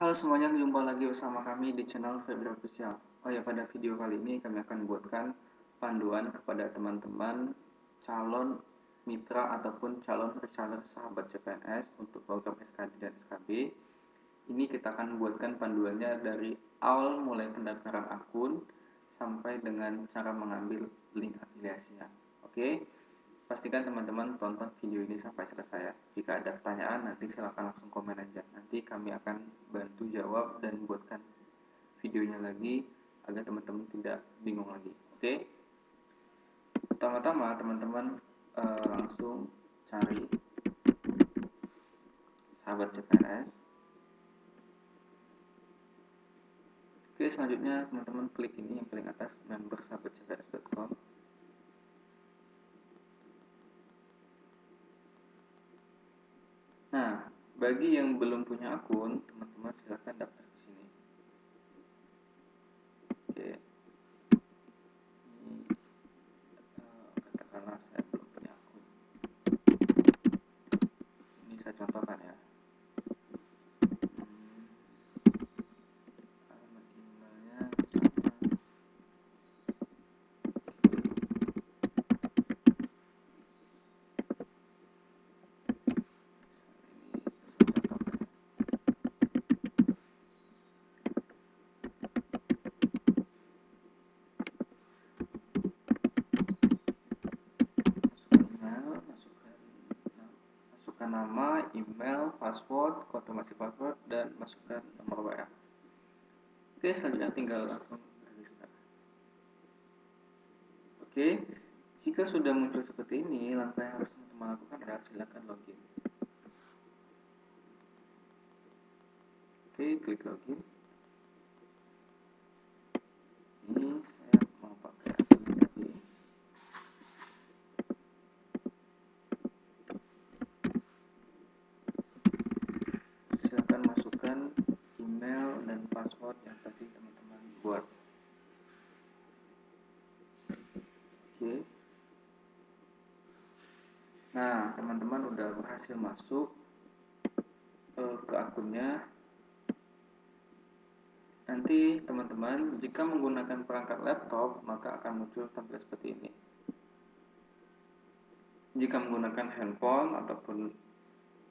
Halo semuanya, jumpa lagi bersama kami di channel Febri Official. Oh ya, pada video kali ini kami akan buatkan panduan kepada teman-teman calon mitra ataupun calon reseller sahabat CPNS untuk program SKD dan SKB. Ini kita akan buatkan panduannya dari awal mulai pendaftaran akun sampai dengan cara mengambil link afiliasinya. Oke? Pastikan teman-teman tonton video ini sampai selesai ya. Jika ada pertanyaan nanti silahkan langsung komen aja. Nanti kami akan bantu jawab dan buatkan videonya lagi agar teman-teman tidak bingung lagi. Oke? Pertama-tama teman-teman langsung cari sahabat CPNS. Oke, selanjutnya teman-teman klik ini yang paling atas, membersahabatcpns.com. Nah, bagi yang belum punya akun, teman-teman silahkan daftar ke sini. Oke. Ini katakanlah saya belum punya akun. Ini saya contohkan ya. Alamat emailnya misalkan masukkan nama, email, password, konfirmasi password, dan masukkan nomor WA. Oke, selanjutnya tinggal langsung register. Oke, jika sudah muncul seperti ini, langkah yang harus teman-teman lakukan adalah silakan login. Oke, klik login. Ini saya mau pakai akun tadi. Silakan masukkan email dan password yang tadi teman-teman buat. Oke. Nah, teman-teman udah berhasil masuk ke akunnya. Nanti teman-teman jika menggunakan perangkat laptop maka akan muncul tampilan seperti ini. Jika menggunakan handphone ataupun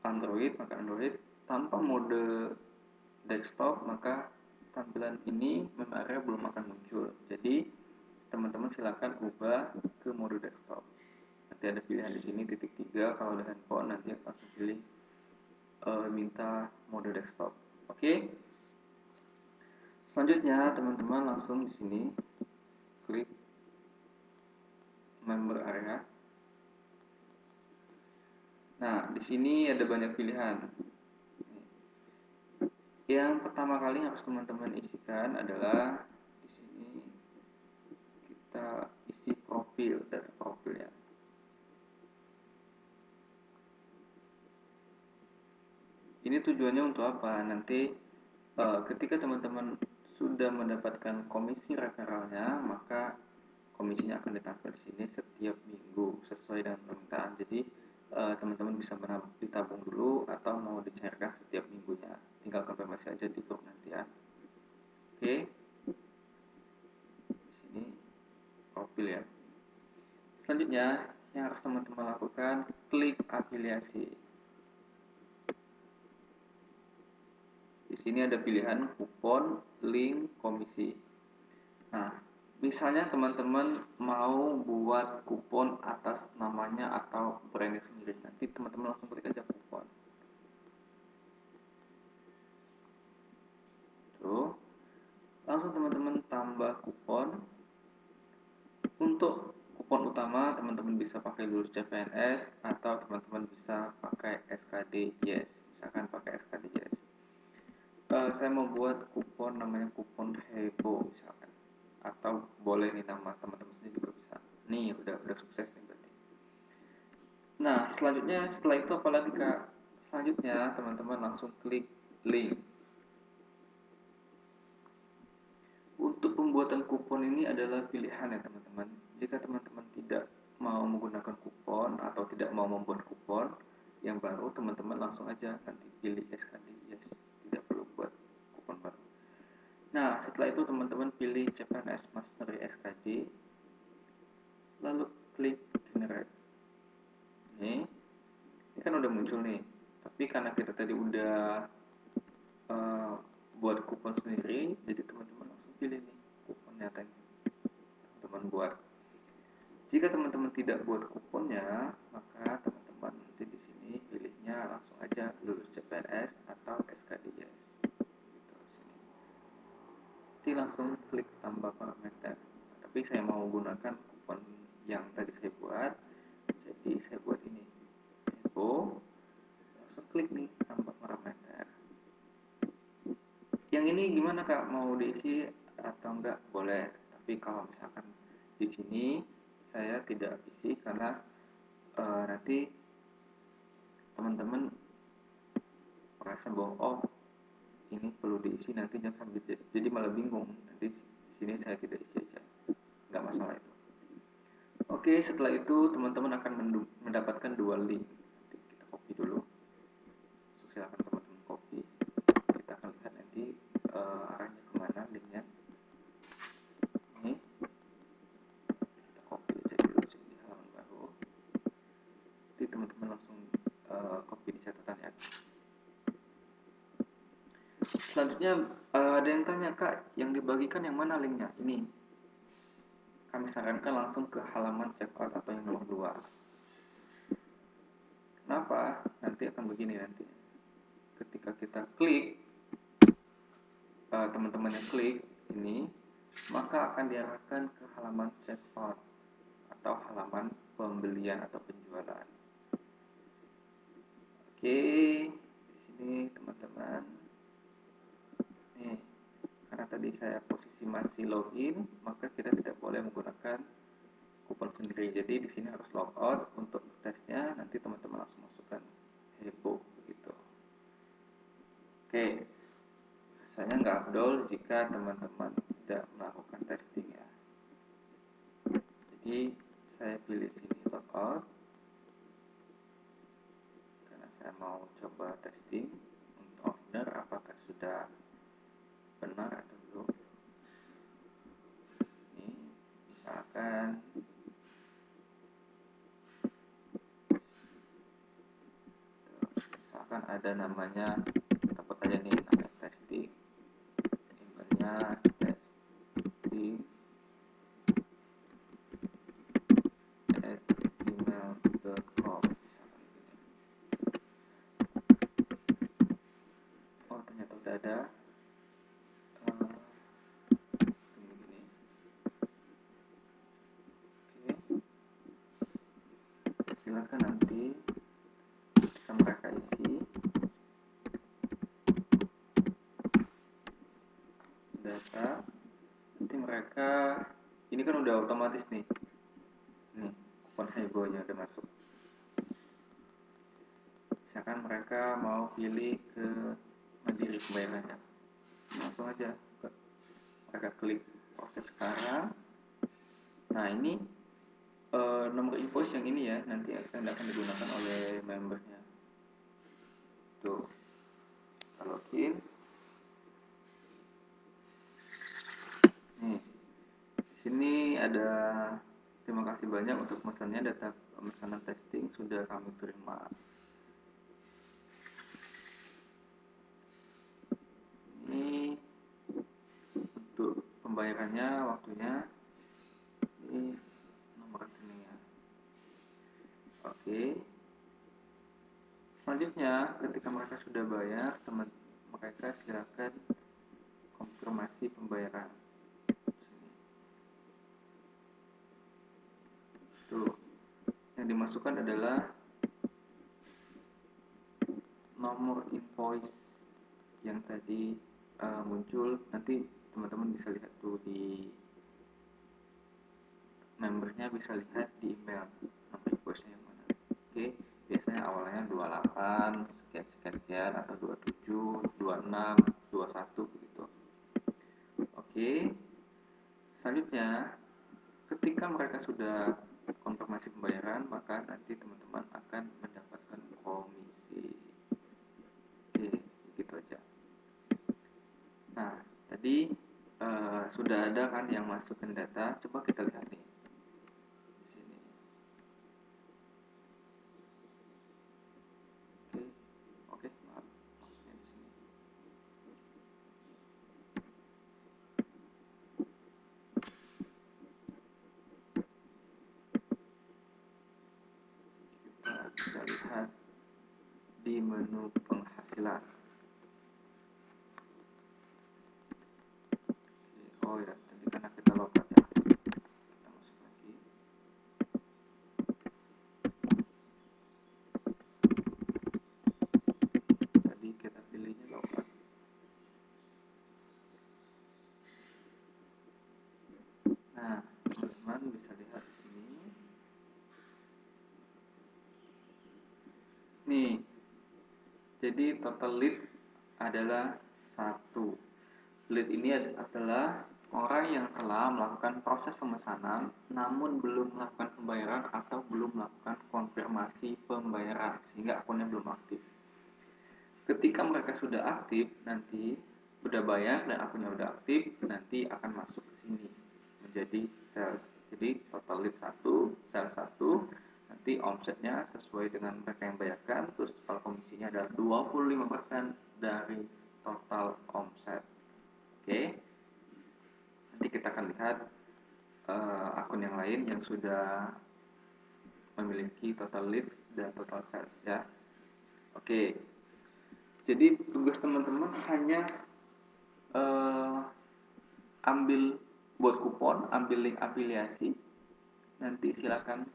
Android, maka Android tanpa mode desktop maka tampilan ini menu area belum akan muncul. Jadi teman-teman silakan ubah ke mode desktop. Nanti ada pilihan di sini titik 3 kalau ada handphone, nanti langsung pilih minta mode desktop. Oke. Selanjutnya teman-teman langsung di sini klik member area. Nah, di sini ada banyak pilihan. Yang pertama kali harus teman-teman isikan adalah di sini kita isi profil, data profil ya. Ini tujuannya untuk apa? Nanti ketika teman-teman sudah mendapatkan komisi referralnya, maka komisinya akan ditampil di sini setiap minggu sesuai dengan permintaan. Jadi teman-teman bisa ditabung dulu atau mau dicairkan setiap minggunya. Tinggal konfirmasi aja di grup nanti ya. Oke. Di sini profil ya. Selanjutnya yang harus teman-teman lakukan, klik afiliasi. Di sini ada pilihan kupon, link, komisi. Nah, misalnya teman-teman mau buat kupon atas namanya atau brandnya sendiri, nanti teman-teman langsung klik aja kupon. Tuh, langsung teman-teman tambah kupon. Untuk kupon utama teman-teman bisa pakai lulus CPNS atau teman-teman bisa pakai SKD Yes. Misalkan pakai SKD Yes. Saya mau buat kupon namanya kupon heboh misalkan, atau boleh nih nama teman-teman sendiri juga bisa. Nih udah sukses nih berarti. Nah selanjutnya setelah itu apalagi kak? Selanjutnya teman-teman langsung klik link. Untuk pembuatan kupon ini adalah pilihan ya teman-teman. Jika teman-teman tidak mau menggunakan kupon atau tidak mau membuat kupon yang baru, teman-teman langsung aja nanti pilih SKD Yes, tidak perlu buat Nah, setelah itu teman-teman pilih CPNS Mastery SKJ, lalu klik generate. Ini kan udah muncul nih, tapi karena kita tadi udah buat kupon sendiri, jadi teman-teman langsung pilih nih kuponnya tadi teman-teman buat. Jika teman-teman tidak buat kuponnya, maka teman-teman nanti di sini pilihnya langsung aja lulus CPNS atau SKDS. Nanti langsung klik tambah parameter. Tapi saya mau gunakan kupon yang tadi saya buat, jadi saya buat ini. Langsung klik nih tambah parameter. Yang ini gimana Kak, mau diisi atau enggak? Boleh. Tapi kalau misalkan di sini saya tidak isi karena nanti teman-teman merasa bahwa oh ini perlu diisi nanti jangan jadi malah bingung. Nanti di sini saya tidak isi aja, nggak masalah itu. Oke, setelah itu teman-teman akan mendapatkan dua link. Nanti kita copy dulu. Silakan teman-teman copy. Kita akan lihat nanti arahnya kemana linknya. Ini kita copy aja dulu di halaman baru. Nanti teman-teman langsung copy di catatan ya. Selanjutnya ada yang tanya, Kak, yang dibagikan yang mana linknya? Ini. Kami sarankan langsung ke halaman checkout atau yang nomor 2. Kenapa? Nanti akan begini nanti. Ketika kita klik, teman-teman yang klik ini, maka akan diarahkan ke halaman checkout atau halaman pembelian atau penjualan. Oke, di sini teman-teman. Nih, karena tadi saya posisi masih login, maka kita tidak boleh menggunakan kupon sendiri. Jadi di sini harus logout. Untuk tesnya nanti teman-teman langsung masukkan heboh begitu. Oke, rasanya nggak afdol jika teman-teman tidak melakukan testing ya. Jadi saya pilih sini logout karena saya mau coba testing untuk owner apakah sudah benar atau belum. Ini misalkan ada namanya, dapat aja nih namanya testing, emailnya testing @gmail.com misalkan gini. Oh ternyata udah ada. Gini. Oke, silakan nanti bisa mereka isi data. Nanti mereka, ini kan udah otomatis nih kupon hebohnya udah masuk. Misalkan mereka mau pilih ke Mandiri pembayarannya, langsung aja mereka klik proses sekarang. Nah ini nomor invoice yang ini ya nanti akan digunakan oleh membernya. Tuh, kalau login nih di sini ada terima kasih banyak untuk pesannya, data pemesanan testing sudah kami terima. Ini untuk pembayarannya, waktunya, ini nomor rekeningnya. Oke. Selanjutnya, ketika mereka sudah bayar, mereka silakan konfirmasi pembayaran. Tuh, yang dimasukkan adalah nomor invoice yang tadi muncul. Nanti teman-teman bisa lihat tuh di membernya, bisa lihat di email nomor invoice-nya yang mana. Oke, biasanya awalnya 28 sekian atau 27, 26, 21 begitu. Oke. Selanjutnya, ketika mereka sudah konfirmasi pembayaran, maka nanti teman-teman akan mendapatkan komisi. Oke, gitu aja. Nah, tadi sudah ada kan yang masukin data. Coba kita lihat nih di sini. Oke, maaf, maksudnya di sini. Kita bisa lihat di menu penghasilan. Oh ya, tadi karena kita login ya, kita masuk lagi. Tadi kita pilihnya login. Nah, teman-teman bisa lihat di sini. Nih, jadi total lead adalah 1. Lead ini adalah orang yang telah melakukan proses pemesanan namun belum melakukan pembayaran atau belum melakukan konfirmasi pembayaran sehingga akunnya belum aktif. Ketika mereka sudah aktif, nanti sudah bayar dan akunnya sudah aktif, nanti akan masuk ke sini menjadi sales. Jadi total lead 1, sales 1, nanti omsetnya sesuai dengan mereka yang bayarkan, terus kalau komisinya adalah 25% dari total omset. Oke, nanti kita akan lihat akun yang lain yang sudah memiliki total leads dan total sales ya. Oke, jadi tugas teman-teman hanya ambil buat kupon, ambil link afiliasi, nanti silakan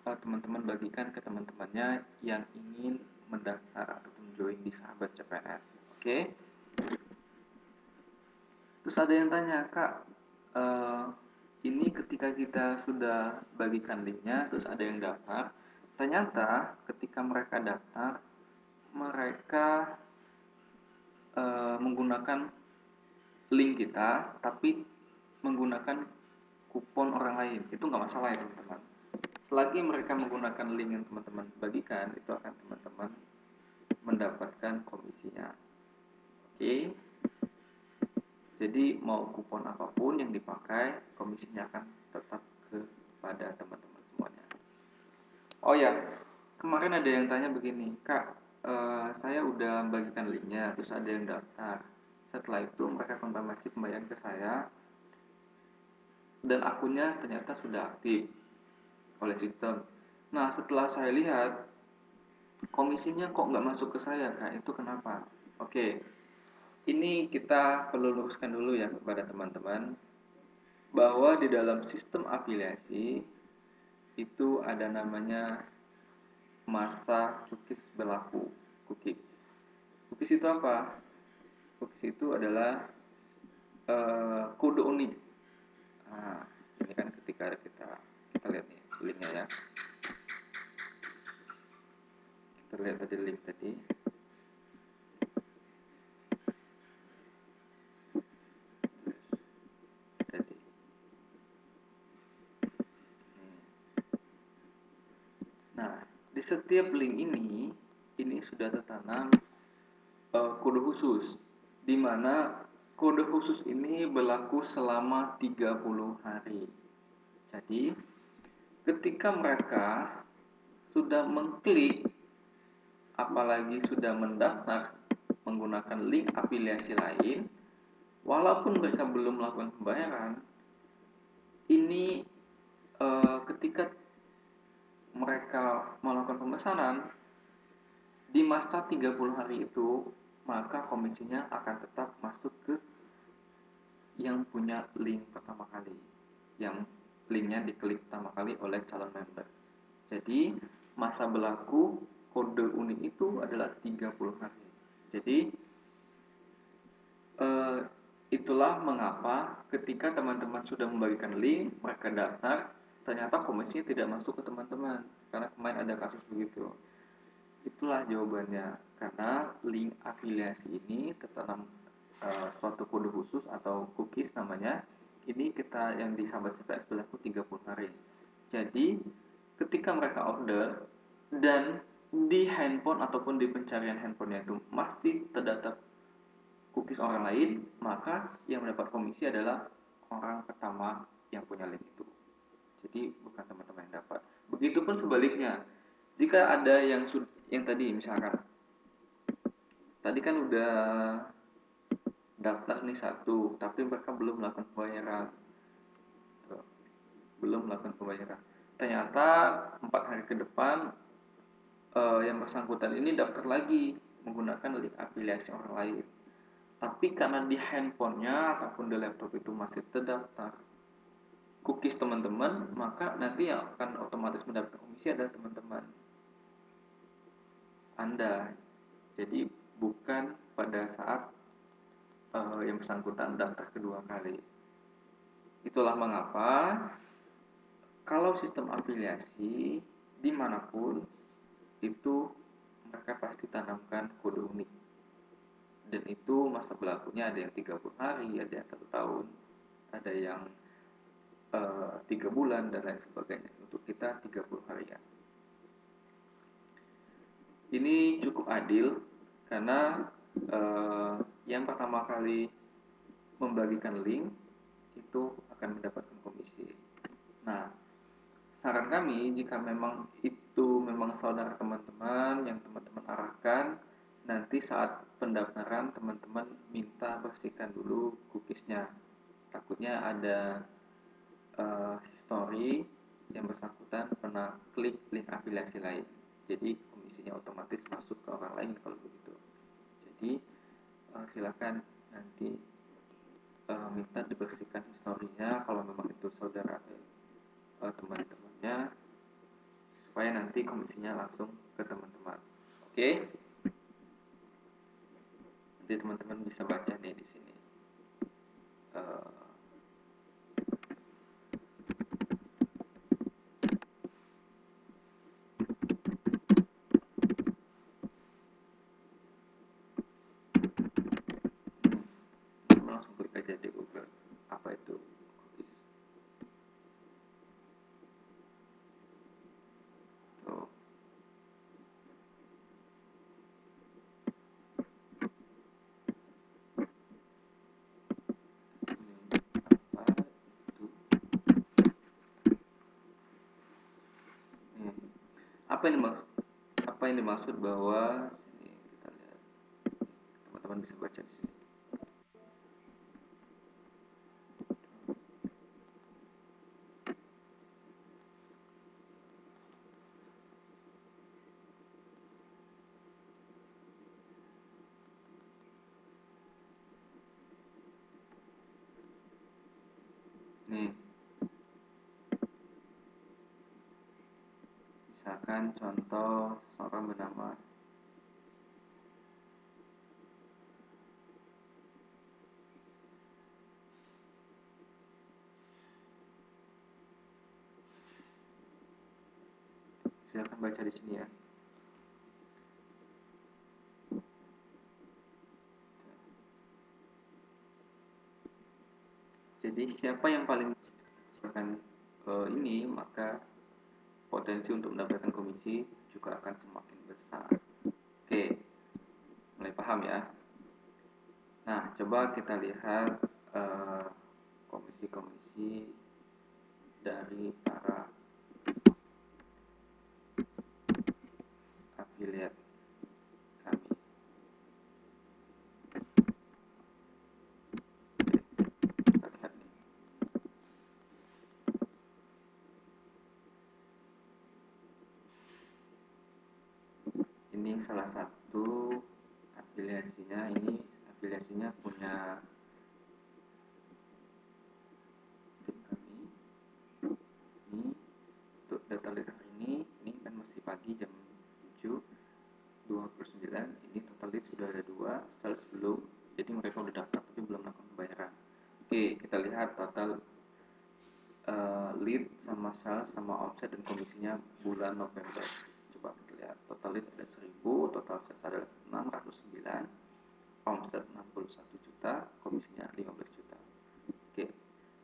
teman-teman bagikan ke teman-temannya yang ingin mendaftar ataupun join di Sahabat CPNS. Oke. Terus ada yang tanya, Kak, ini ketika kita sudah bagikan linknya, terus ada yang daftar, ternyata ketika mereka daftar, mereka menggunakan link kita, tapi menggunakan kupon orang lain. Itu nggak masalah ya teman-teman. Selagi mereka menggunakan link yang teman-teman bagikan, itu akan teman-teman mendapatkan komisinya. Oke. Jadi mau kupon apapun yang dipakai, komisinya akan tetap kepada teman-teman semuanya. Oh ya, kemarin ada yang tanya begini, Kak, saya udah bagikan linknya, terus ada yang daftar. Setelah itu mereka konfirmasi pembayaran ke saya, dan akunnya ternyata sudah aktif oleh sistem. Nah, setelah saya lihat, komisinya kok nggak masuk ke saya, Kak, itu kenapa? Oke, ini kita perlu luruskan dulu ya kepada teman-teman, bahwa di dalam sistem afiliasi itu ada namanya masa cookies berlaku. Cookies. Cookies itu apa? Cookies itu adalah kode unik. Nah, ini kan ketika kita lihat nih linknya ya. Kita lihat tadi link tadi. Nah, di setiap link ini sudah tertanam kode khusus, di mana kode khusus ini berlaku selama 30 hari. Jadi, ketika mereka sudah mengklik, apalagi sudah mendaftar menggunakan link afiliasi lain, walaupun mereka belum melakukan pembayaran, ini ketika mereka melakukan pemesanan di masa 30 hari itu, maka komisinya akan tetap masuk ke yang punya link pertama kali, yang linknya diklik pertama kali oleh calon member. Jadi masa berlaku kode unik itu adalah 30 hari. Jadi itulah mengapa ketika teman-teman sudah membagikan link, mereka daftar, ternyata komisinya tidak masuk ke teman-teman, karena kemarin ada kasus begitu. Itulah jawabannya, karena link afiliasi ini tertanam suatu kode khusus atau cookies namanya. Ini kita yang di Sahabat CPS berlaku 30 hari. Jadi ketika mereka order dan di handphone ataupun di pencarian handphonenya itu masih terdaftar cookies orang lain, maka yang mendapat komisi adalah orang pertama yang punya link itu. Jadi bukan teman-teman yang dapat. Begitupun sebaliknya, jika ada yang tadi misalkan tadi kan udah daftar nih satu, tapi mereka belum melakukan pembayaran, ternyata 4 hari ke depan yang bersangkutan ini daftar lagi menggunakan link afiliasi orang lain, tapi karena di handphonenya ataupun di laptop itu masih terdaftar cookies teman-teman, maka nanti yang akan otomatis mendapat komisi adalah teman-teman Anda. Jadi bukan pada saat yang bersangkutan daftar kedua kali. Itulah mengapa kalau sistem afiliasi dimanapun itu mereka pasti tanamkan kode unik, dan itu masa berlakunya ada yang 30 hari, ada yang 1 tahun, ada yang 3 bulan dan lain sebagainya. Untuk kita 30 harian. Ini cukup adil karena yang pertama kali membagikan link itu akan mendapatkan komisi. Nah, saran kami jika memang itu memang saudara teman-teman yang teman-teman arahkan, nanti saat pendaftaran teman-teman minta bersihkan dulu cookiesnya. Takutnya ada history yang bersangkutan pernah klik link afiliasi lain. Jadi komisinya otomatis masuk ke orang lain kalau begitu. Jadi silakan nanti minta dibersihkan historinya kalau memang itu saudara atau teman-temannya, supaya nanti komisinya langsung ke teman-teman. Oke? Nanti teman-teman bisa baca nih di sini. Langsung klik aja di Google apa itu cookies. Tuh. Apa yang dimaksud bahwa sini kita lihat, teman-teman bisa baca di sini. Nih, misalkan contoh seorang bernama silakan baca di sini ya. Jadi siapa yang paling misalkan ini, maka potensi untuk mendapatkan komisi juga akan semakin besar. Oke, mulai paham ya. Nah, coba kita lihat komisi-komisi dari para afiliat kami. Kita lihat nih. Ini salah satu afiliasinya, ini afiliasinya punya tim kami. Ini untuk data leader ini kan masih pagi jam 7.29. Ini total lead sudah ada 2, sales belum, jadi mereka udah daftar tapi belum melakukan pembayaran. Oke, kita lihat total lead sama sales sama omset dan komisinya bulan November. Coba kita lihat, total lead ada 1000, total sales ada 609, omset 61 juta, komisinya 15 juta. Oke,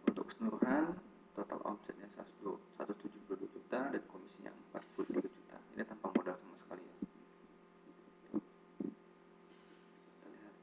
untuk keseluruhan total omsetnya 172 juta dan komisinya 43 juta. Ini tanpa modal sama sekali ya. Kita lihat.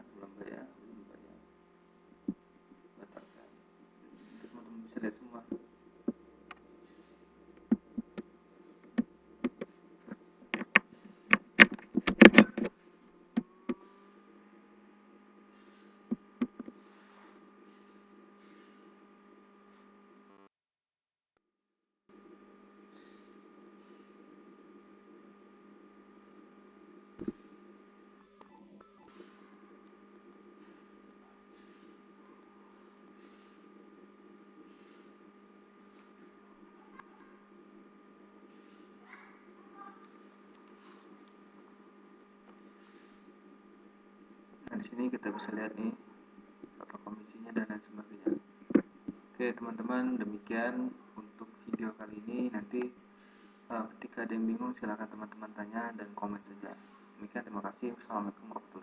belum bayar. Batalkan. Teman-teman bisa lihat semua. Nah, di sini kita bisa lihat nih foto komisinya dan lain sebagainya. Oke teman-teman, demikian untuk video kali ini. Nanti ketika ada yang bingung silahkan teman-teman tanya dan komen saja. Demikian, terima kasih. Wassalamualaikum warahmatullahi wabarakatuh.